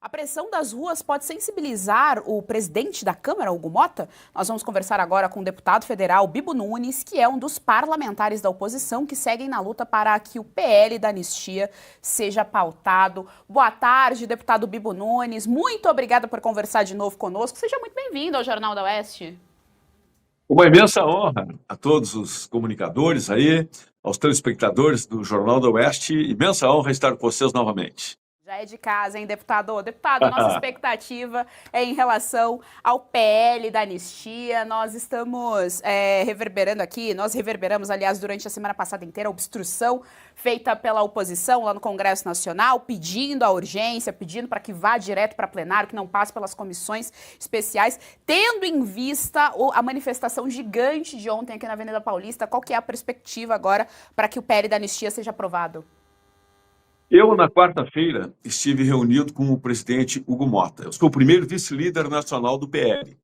A pressão das ruas pode sensibilizar o presidente da Câmara, Hugo Motta? Nós vamos conversar agora com o deputado federal Bibo Nunes, que é um dos parlamentares da oposição que seguem na luta para que o PL da anistia seja pautado. Boa tarde, deputado Bibo Nunes. Muito obrigada por conversar de novo conosco. Seja muito bem-vindo ao Jornal da Oeste. Uma imensa honra a todos os comunicadores aí, aos telespectadores do Jornal da Oeste. Imensa honra estar com vocês novamente. Já é de casa, hein, deputado? Deputado, nossa expectativa é em relação ao PL da anistia. Nós estamos reverberando aqui, nós reverberamos, aliás, durante a semana passada inteira, a obstrução feita pela oposição lá no Congresso Nacional, pedindo a urgência, pedindo para que vá direto para plenário, que não passe pelas comissões especiais, tendo em vista a manifestação gigante de ontem aqui na Avenida Paulista. Qual que é a perspectiva agora para que o PL da anistia seja aprovado? Eu, na quarta-feira, estive reunido com o presidente Hugo Motta. Eu sou o primeiro vice-líder nacional do PL.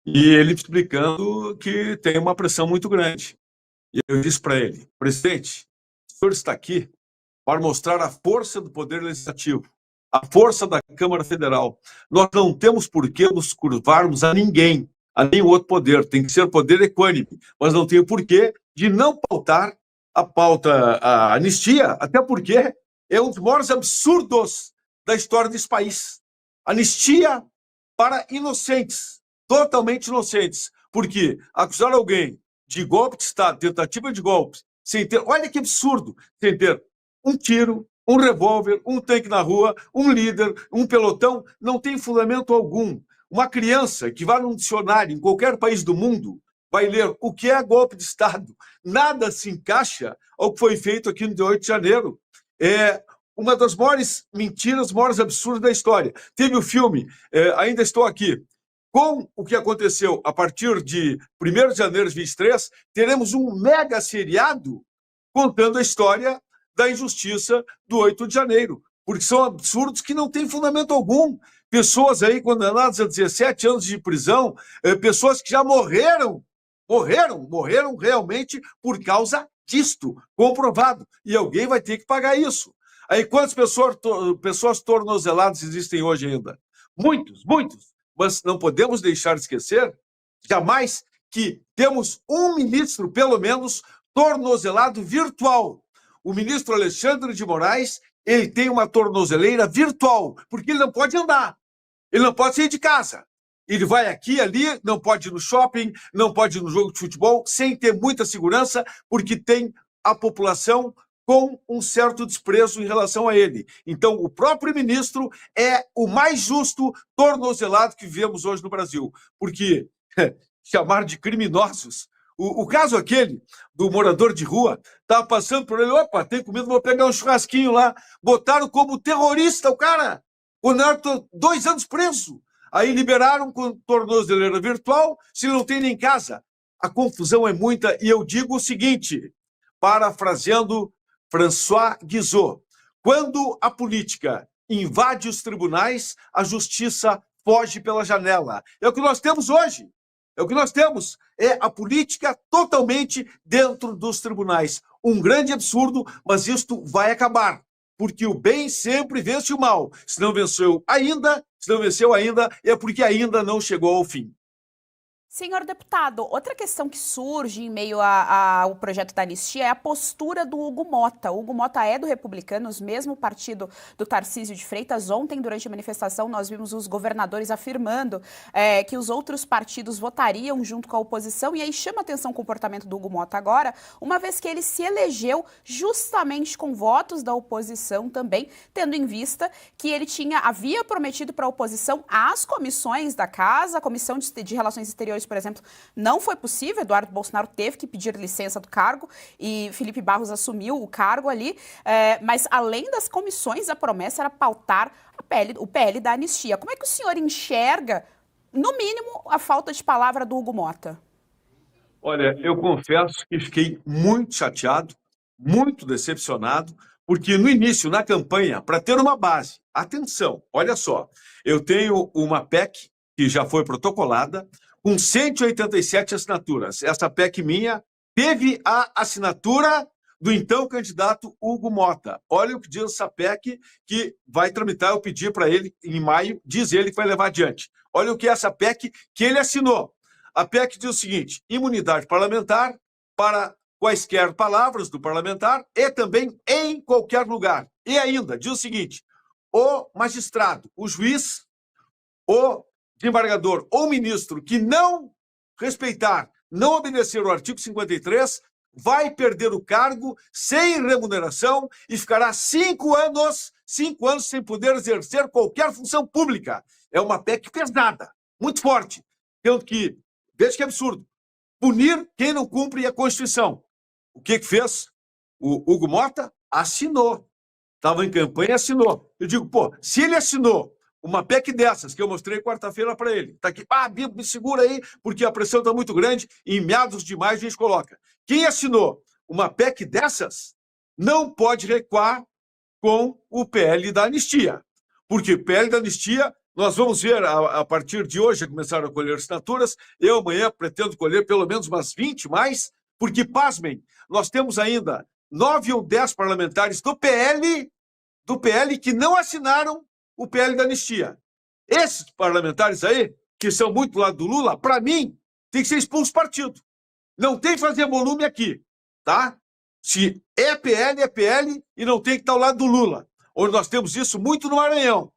E ele explicando que tem uma pressão muito grande. E eu disse para ele, presidente, o senhor está aqui para mostrar a força do Poder Legislativo, a força da Câmara Federal. Nós não temos por que nos curvarmos a ninguém, a nenhum outro poder. Tem que ser poder equânime, mas não tem o porquê de não pautar a anistia, até porque é um dos maiores absurdos da história desse país. Anistia para inocentes, totalmente inocentes. Porque acusar alguém de golpe de Estado, tentativa de golpe, sem ter, olha que absurdo, sem ter um tiro, um revólver, um tanque na rua, um líder, um pelotão, não tem fundamento algum. Uma criança que vai num dicionário em qualquer país do mundo vai ler o que é golpe de Estado. Nada se encaixa ao que foi feito aqui no dia 8 de janeiro. É uma das maiores mentiras, maiores absurdos da história. Teve o filme Ainda Estou Aqui. Com o que aconteceu a partir de 1º de janeiro de 23, teremos um mega seriado contando a história da injustiça do 8 de janeiro, porque são absurdos que não têm fundamento algum. Pessoas aí condenadas a 17 anos de prisão, pessoas que já morreram realmente por causa disto, comprovado. E alguém vai ter que pagar isso. Aí quantas pessoas tornozeladas existem hoje ainda? Muitos. Mas não podemos deixar de esquecer, jamais, que temos um ministro, pelo menos, tornozelado virtual. O ministro Alexandre de Moraes, ele tem uma tornozeleira virtual, porque ele não pode andar, ele não pode sair de casa. Ele vai aqui, ali, não pode ir no shopping, não pode ir no jogo de futebol, sem ter muita segurança, porque tem a população com um certo desprezo em relação a ele. Então, o próprio ministro é o mais justo tornozelado que vivemos hoje no Brasil, porque chamar de criminosos. O caso aquele do morador de rua, estava passando por ele, opa, tem comida, vou pegar um churrasquinho lá. Botaram como terrorista o cara, condenaram 2 anos preso. Aí liberaram com tornozeleira virtual, se não tem nem em casa. A confusão é muita, e eu digo o seguinte, parafraseando François Guizot, quando a política invade os tribunais, a justiça foge pela janela. É o que nós temos hoje. É o que nós temos. É a política totalmente dentro dos tribunais. Um grande absurdo, mas isto vai acabar. Porque o bem sempre vence o mal. Se não venceu ainda, é porque ainda não chegou ao fim. Senhor deputado, outra questão que surge em meio ao projeto da anistia é a postura do Hugo Motta. O Hugo Motta é do Republicanos, mesmo partido do Tarcísio de Freitas. Ontem, durante a manifestação, nós vimos os governadores afirmando que os outros partidos votariam junto com a oposição. E aí chama a atenção o comportamento do Hugo Motta agora, uma vez que ele se elegeu justamente com votos da oposição também, tendo em vista que ele havia prometido para a oposição as comissões da casa, a Comissão de Relações Exteriores, por exemplo, não foi possível. Eduardo Bolsonaro teve que pedir licença do cargo e Felipe Barros assumiu o cargo ali, mas além das comissões, a promessa era pautar o PL da anistia. Como é que o senhor enxerga, no mínimo, a falta de palavra do Hugo Motta? Olha, eu confesso que fiquei muito chateado, muito decepcionado, porque no início, na campanha, para ter uma base, atenção, olha só, eu tenho uma PEC que já foi protocolada, com 187 assinaturas. Essa PEC minha teve a assinatura do então candidato Hugo Mota. Olha o que diz essa PEC que vai tramitar, eu pedi para ele em maio, diz ele que vai levar adiante. Olha o que é essa PEC que ele assinou. A PEC diz o seguinte: imunidade parlamentar para quaisquer palavras do parlamentar e também em qualquer lugar. E ainda diz o seguinte: o magistrado, o juiz, o desembargador ou ministro que não respeitar, não obedecer o artigo 53, vai perder o cargo sem remuneração e ficará 5 anos sem poder exercer qualquer função pública. É uma PEC pesada, muito forte. Tanto que, veja que absurdo, punir quem não cumpre a Constituição. O que fez? O Hugo Mota assinou. Estava em campanha e assinou. Eu digo, pô, se ele assinou uma PEC dessas, que eu mostrei quarta-feira para ele, tá aqui, Bibo, me segura aí, porque a pressão está muito grande, e em meados de maio a gente coloca. Quem assinou uma PEC dessas não pode recuar com o PL da anistia. Porque o PL da anistia, nós vamos ver a partir de hoje, começaram a colher assinaturas, eu amanhã pretendo colher pelo menos umas 20 mais, porque, pasmem, nós temos ainda 9 ou 10 parlamentares do PL que não assinaram o PL da anistia. Esses parlamentares aí, que são muito do lado do Lula, para mim, tem que ser expulso do partido. Não tem que fazer volume aqui, tá? Se é PL e não tem que estar ao lado do Lula. Onde nós temos isso muito no Maranhão.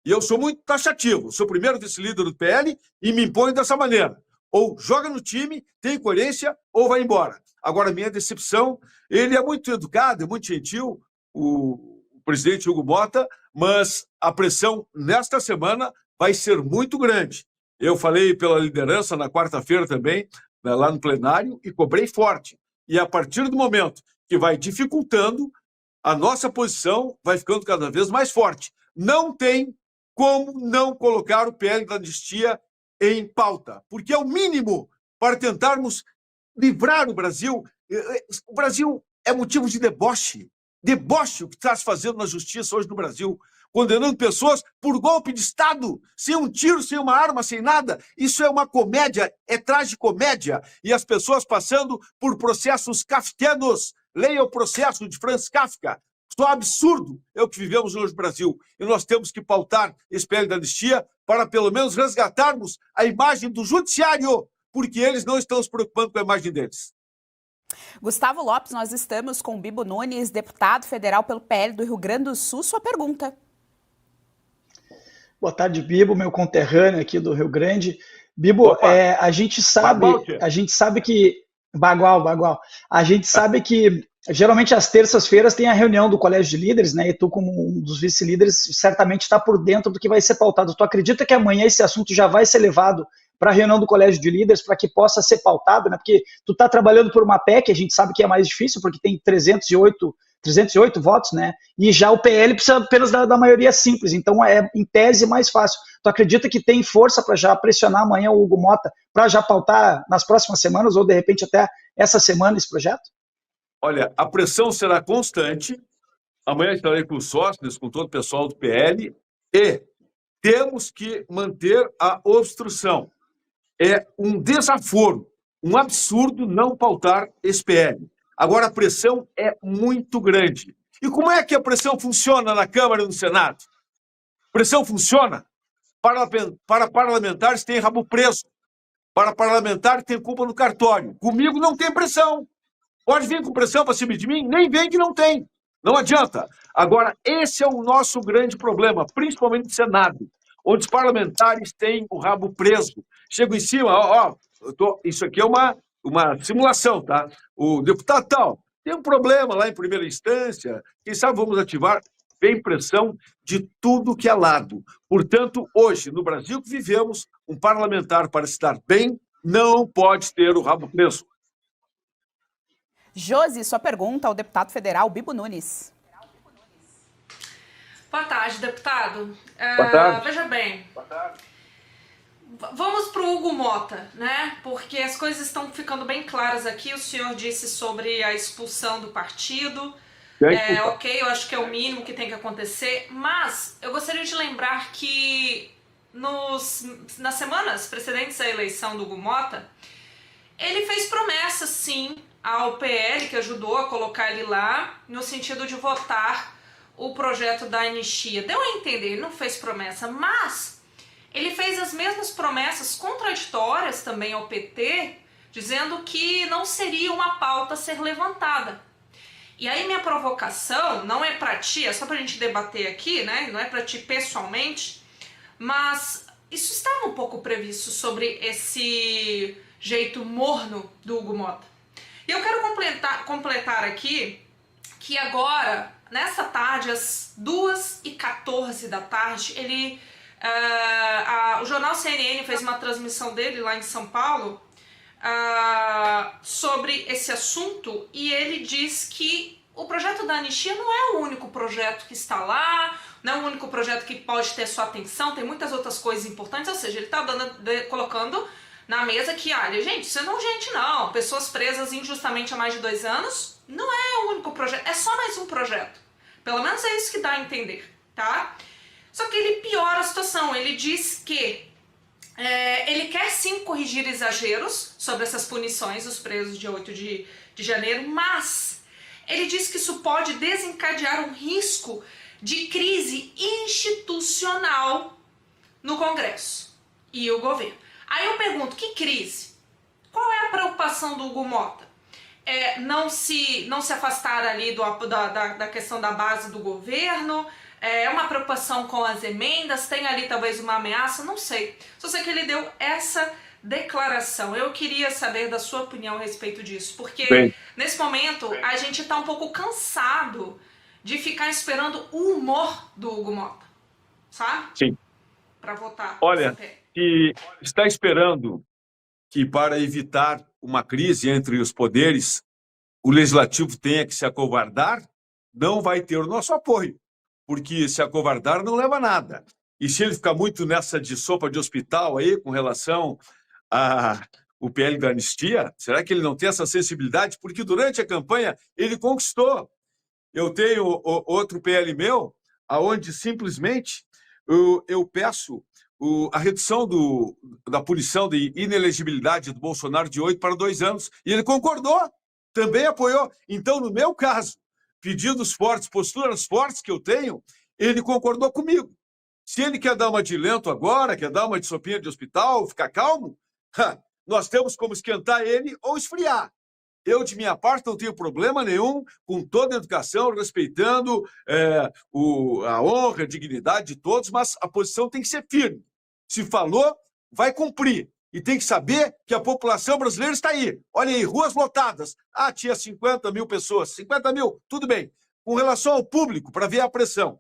E eu sou muito taxativo. Sou o primeiro vice-líder do PL e me imponho dessa maneira. Ou joga no time, tem coerência, ou vai embora. Agora, minha decepção, ele é muito educado, é muito gentil, o presidente Hugo Mota, mas a pressão nesta semana vai ser muito grande. Eu falei pela liderança na quarta-feira também, lá no plenário, e cobrei forte. E a partir do momento que vai dificultando, a nossa posição vai ficando cada vez mais forte. Não tem como não colocar o PL da anistia em pauta, porque é o mínimo para tentarmos livrar o Brasil. O Brasil é motivo de deboche. Deboche o que está se fazendo na justiça hoje no Brasil, condenando pessoas por golpe de Estado, sem um tiro, sem uma arma, sem nada. Isso é uma comédia, é tragicomédia. E as pessoas passando por processos kafkianos. Leia o processo de Franz Kafka. Só absurdo é o que vivemos hoje no Brasil. E nós temos que pautar esse PL da anistia para, pelo menos, resgatarmos a imagem do judiciário, porque eles não estão se preocupando com a imagem deles. Gustavo Lopes, nós estamos com o Bibo Nunes, deputado federal pelo PL do Rio Grande do Sul. Sua pergunta. Boa tarde, Bibo, meu conterrâneo aqui do Rio Grande. Bibo, a gente sabe que... Bagual. A gente sabe que geralmente às terças-feiras tem a reunião do Colégio de Líderes, né? E tu, como um dos vice-líderes, certamente está por dentro do que vai ser pautado. Tu acredita que amanhã esse assunto já vai ser levado para a reunião do Colégio de Líderes para que possa ser pautado, né? Porque tu está trabalhando por uma PEC, a gente sabe que é mais difícil, porque tem 308 votos, né? E já o PL precisa apenas da maioria simples, então é, em tese, mais fácil. Tu acredita que tem força para já pressionar amanhã o Hugo Mota para já pautar nas próximas semanas ou, de repente, até essa semana esse projeto? Olha, a pressão será constante. Amanhã estarei com os sócios, com todo o pessoal do PL, e temos que manter a obstrução. É um desaforo, um absurdo não pautar esse PL. Agora, a pressão é muito grande. E como é que a pressão funciona na Câmara e no Senado? A pressão funciona para parlamentares que têm rabo preso, para parlamentares que têm culpa no cartório. Comigo não tem pressão. Pode vir com pressão para cima de mim? Nem vem que não tem. Não adianta. Agora, esse é o nosso grande problema, principalmente no Senado, onde os parlamentares têm o rabo preso. Chegam em cima, isso aqui é uma simulação, tá? O deputado tal tem um problema lá em primeira instância, quem sabe vamos ativar, vem pressão de tudo que é lado. Portanto, hoje, no Brasil que vivemos, um parlamentar, para se dar bem, não pode ter o rabo preso. Josi, sua pergunta ao deputado federal Bibo Nunes. Boa tarde, deputado. Boa tarde. Veja bem, vamos para o Hugo Mota, né? Porque as coisas estão ficando bem claras aqui. O senhor disse sobre a expulsão do partido. Ok, eu acho que é o mínimo que tem que acontecer. Mas eu gostaria de lembrar que nas semanas precedentes à eleição do Hugo Mota, ele fez promessas, sim, ao PL, que ajudou a colocar ele lá, no sentido de votar o projeto da anistia. Deu a entender, ele não fez promessa, mas ele fez as mesmas promessas contraditórias também ao PT, dizendo que não seria uma pauta a ser levantada. E aí minha provocação não é para ti, é só pra gente debater aqui, né? Não é para ti pessoalmente, mas isso estava um pouco previsto sobre esse jeito morno do Hugo Mota. E eu quero completar aqui que agora, nessa tarde, às 2h14 da tarde, o jornal CNN fez uma transmissão dele lá em São Paulo sobre esse assunto, e ele diz que o projeto da anistia não é o único projeto que está lá, não é o único projeto que pode ter sua atenção, tem muitas outras coisas importantes, ou seja, ele está colocando na mesa que, olha, gente, isso não é gente não, pessoas presas injustamente há mais de 2 anos, não é o único projeto, é só mais um projeto. Pelo menos é isso que dá a entender, tá? Só que ele piora a situação, ele diz que ele quer sim corrigir exageros sobre essas punições dos presos de 8 de janeiro, mas ele diz que isso pode desencadear um risco de crise institucional no Congresso e o governo. Aí eu pergunto, que crise? Qual é a preocupação do Hugo Mota? Não se afastar ali da questão da base do governo? É uma preocupação com as emendas? Tem ali talvez uma ameaça? Não sei. Só sei que ele deu essa declaração. Eu queria saber da sua opinião a respeito disso, porque nesse momento a gente está um pouco cansado de ficar esperando o humor do Hugo Mota, sabe? Sim. Para votar. Olha, que está esperando que, para evitar uma crise entre os poderes, o legislativo tenha que se acovardar, não vai ter o nosso apoio, porque se acovardar não leva a nada. E se ele ficar muito nessa de sopa de hospital aí, com relação ao PL da anistia, será que ele não tem essa sensibilidade? Porque durante a campanha ele conquistou. Eu tenho outro PL meu, onde simplesmente eu peço a redução da punição de inelegibilidade do Bolsonaro de 8 para 2 anos, e ele concordou, também apoiou. Então, no meu caso, pedidos fortes, posturas fortes que eu tenho, ele concordou comigo. Se ele quer dar uma de lento agora, quer dar uma de sopinha de hospital, ficar calmo, nós temos como esquentar ele ou esfriar. Eu, de minha parte, não tenho problema nenhum, com toda a educação, respeitando a honra, a dignidade de todos, mas a posição tem que ser firme. Se falou, vai cumprir. E tem que saber que a população brasileira está aí. Olha aí, ruas lotadas. Tinha 50 mil pessoas. 50 mil, tudo bem. Com relação ao público, para ver a pressão.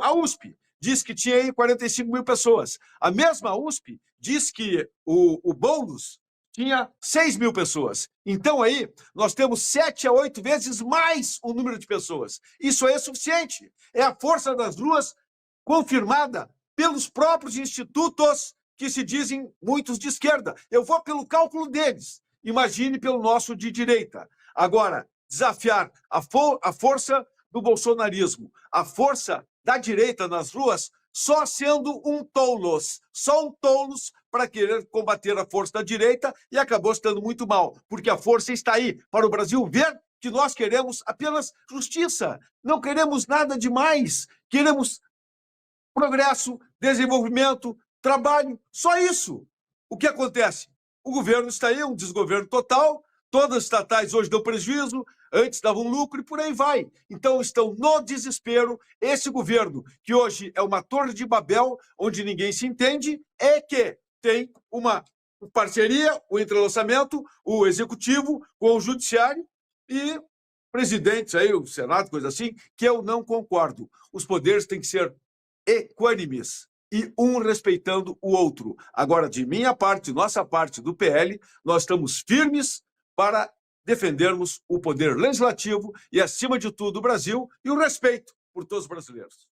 A USP diz que tinha aí 45 mil pessoas. A mesma USP diz que o Boulos tinha 6 mil pessoas. Então aí nós temos 7 a 8 vezes mais o número de pessoas. Isso aí é suficiente. É a força das ruas confirmada pelos próprios institutos que se dizem muitos de esquerda. Eu vou pelo cálculo deles. Imagine pelo nosso de direita. Agora, desafiar a força do bolsonarismo, a força da direita nas ruas, só sendo só um tolos para querer combater a força da direita, e acabou estando muito mal, porque a força está aí para o Brasil ver que nós queremos apenas justiça, não queremos nada demais, queremos progresso, desenvolvimento, trabalho, só isso. O que acontece? O governo está aí, um desgoverno total, todas as estatais hoje dão prejuízo, antes davam lucro e por aí vai. Então estão no desespero. Esse governo, que hoje é uma torre de Babel, onde ninguém se entende, é que tem uma parceria, o entrelaçamento, o executivo com o judiciário e presidentes aí, o Senado, coisa assim, que eu não concordo. Os poderes têm que ser equânimes e um respeitando o outro. Agora, de minha parte, nossa parte do PL, nós estamos firmes para defendermos o poder legislativo e, acima de tudo, o Brasil e o respeito por todos os brasileiros.